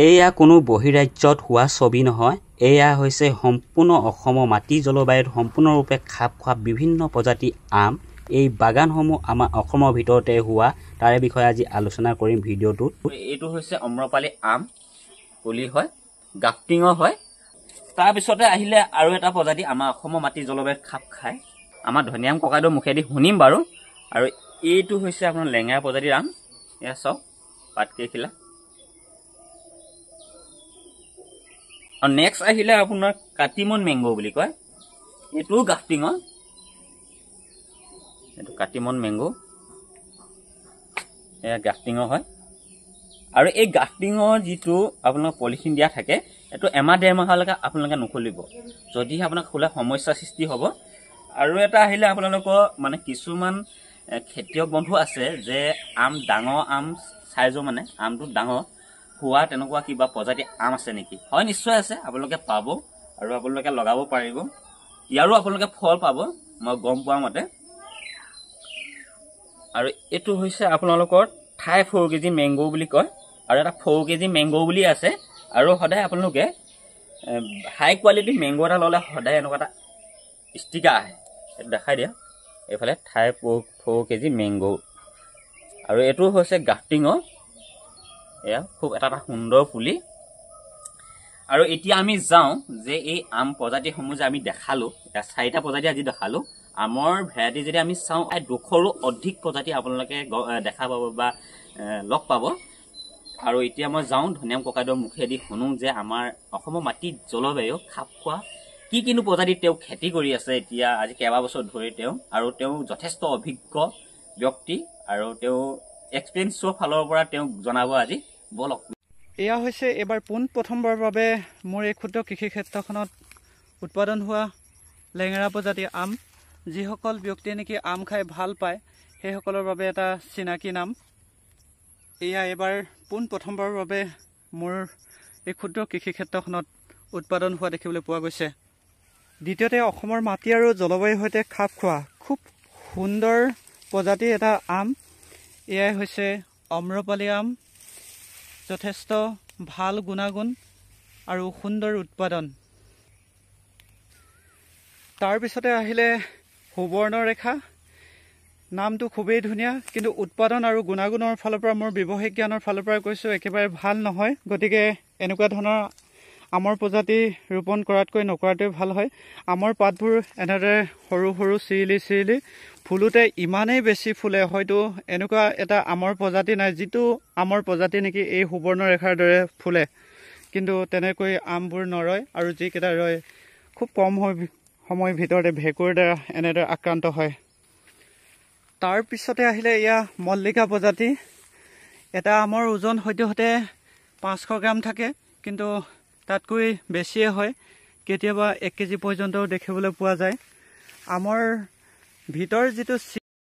এয়া কোনো বহিৰাজ্যত হোৱা ছবি নহয়, এয়া হৈছে সম্পূৰ্ণ অসমৰ মাটি জলবায়ুত সম্পূৰ্ণৰূপে খাপ খোৱা বিভিন্ন প্ৰজাতিৰ আম। এই বাগানসমূহ আমাৰ অসমৰ ভিতৰতে হোৱা, তাৰে বিষয়ে আজি আলোচনা কৰিম ভিডিঅ'টোত। এইটো হৈছে অম্ৰপালি আম, পুলি হয়, গ্ৰাফটিঙৰ হয়। তাৰপিছতে আহিলে আৰু এটা প্ৰজাতি আমাৰ অসমৰ মাটি জলবায়ুত খাপ খায়, আমাৰ ধনিৰাম ককাইদেউৰ মুখেদি শুনিম বাৰু। আৰু এইটো হৈছে আপোনাৰ লেঙেৰা প্ৰজাতিৰ আম, এয়া চাওক পাতকেইখিলা। আৰু নেক্সট আহিলে আপোনাৰ কাটিমন মেংগো বুলি কয়, এইটোও গ্ৰাফটিঙৰ, এইটো কাটিমন মেংগো, এয়া গ্ৰাফটিঙৰ হয়। আৰু এই গ্ৰাফটিঙৰ যিটো আপোনাৰ পলিথিন দিয়া থাকে, এইটো এমাহ ডেৰ মাহলৈকে আপোনালোকে নুখুলিব, যদিহে আপোনাক খোলা সমস্যাৰ সৃষ্টি হ'ব। আৰু এটা আহিলে আপোনালোকৰ মানে কিছুমান খেতিয়ক বন্ধু আছে যে আম ডাঙৰ আম চাইজৰ, মানে আমটো ডাঙৰ হোৱা তেনেকুৱা কিবা প্ৰজাতি আম আছে নেকি? হয়, নিশ্চয় আছে, আপোনালোকে পাব আৰু আপোনালোকে লগাব পাৰিব, ইয়াৰো আপোনালোকে ফল পাব মই গম পোৱা মতে। আৰু এইটো হৈছে আপোনালোকৰ থাই 4 কেজি মেংগো বুলি কয়, আৰু এটা 4 কেজি মেংগো বুলি আছে। আৰু সদায় আপোনালোকে হাই কোৱালিটি মেংগো এটা ল'লে সদায় এনেকুৱা এটা ষ্টিকাৰ আহে, এইটো দেখাই দিয়া, এইফালে থাই 4 কেজি মেংগো। আৰু এইটো হৈছে গ্ৰাফটিঙৰ, এয়া খুব এটা সুন্দৰ পুলি। আৰু এতিয়া আমি যাওঁ যে এই আম প্ৰজাতিসমূহ যে আমি দেখালোঁ, এতিয়া 4টা প্ৰজাতি আজি দেখালোঁ। আমৰ ভেৰাইটি যদি আমি চাওঁ 200ৰো অধিক প্ৰজাতি আপোনালোকে দেখা পাব বা লগ পাব। আৰু এতিয়া মই যাওঁ ধনিৰাম ককাইদেউৰ মুখেদি শুনো যে আমাৰ অসমৰ মাটিত জলবায়ু খাপ খোৱা কিনো প্ৰজাতি তেওঁ খেতি কৰি আছে এতিয়া আজি কেইবাবছৰ ধৰি তেওঁ, আৰু তেওঁ যথেষ্ট অভিজ্ঞ ব্যক্তি, আৰু তেওঁ এক্সপিৰিয়েঞ্চৰ ফালৰ পৰা তেওঁ জনাব আজি, বলক। এয়া হৈছে এইবাৰ প্ৰথমবাৰৰ বাবে মোৰ এই ক্ষুদ্ৰ কৃষি ক্ষেত্ৰখনত উৎপাদন হোৱা লেঙেৰা প্ৰজাতিৰ আম। যিসকল ব্যক্তিয়ে নেকি আম খাই ভাল পায় সেইসকলৰ বাবে এটা চিনাকি নাম। এয়া এইবাৰ প্ৰথমবাৰৰ বাবে মোৰ এই ক্ষুদ্ৰ কৃষি ক্ষেত্ৰখনত উৎপাদন হোৱা দেখিবলৈ পোৱা গৈছে। দ্বিতীয়তে অসমৰ মাটি আৰু জলবায়ুৰ সৈতে খাপ খোৱা খুব সুন্দৰ প্ৰজাতিৰ এটা আম, এয়াই হৈছে অম্ৰপালি আম। যথেষ্ট ভাল গুণাগুণ আৰু সুন্দৰ উৎপাদন। তাৰপিছতে আহিলে সুবৰ্ণৰেখা, নামটো খুবেই ধুনীয়া, কিন্তু উৎপাদন আৰু গুণাগুণৰ ফালৰ পৰা মোৰ ব্যৱসায়িক জ্ঞানৰ ফালৰ পৰা কৈছোঁ একেবাৰে ভাল নহয়। গতিকে এনেকুৱা ধৰণৰ আমৰ প্ৰজাতি ৰোপণ কৰাতকৈ নকৰাটোৱে ভাল হয়। আমৰ পাতবোৰ এনেদৰে সৰু সৰু চিৰিলি ফুলোতে ইমানেই বেছি ফুলে, হয়তো এনেকুৱা এটা আমৰ প্ৰজাতি নাই যিটো আমৰ প্ৰজাতি নেকি এই সুবৰ্ণৰেখাৰ দৰে ফুলে। কিন্তু তেনেকৈ আমবোৰ নৰয়, আৰু যিকেইটা ৰয় খুব কম সময়ৰ ভিতৰতে ভেঁকুৰৰ দ্বাৰা এনেদৰে আক্ৰান্ত হয়। তাৰপিছতে আহিলে এয়া মল্লিকা প্ৰজাতি। এটা আমৰ ওজন সদ্যহতে 500 গ্ৰাম থাকে, কিন্তু তাতকৈ বেছিয়ে হয়, কেতিয়াবা 1 কেজি পৰ্যন্তও দেখিবলৈ পোৱা যায়। আমৰ ভিতৰ যিটো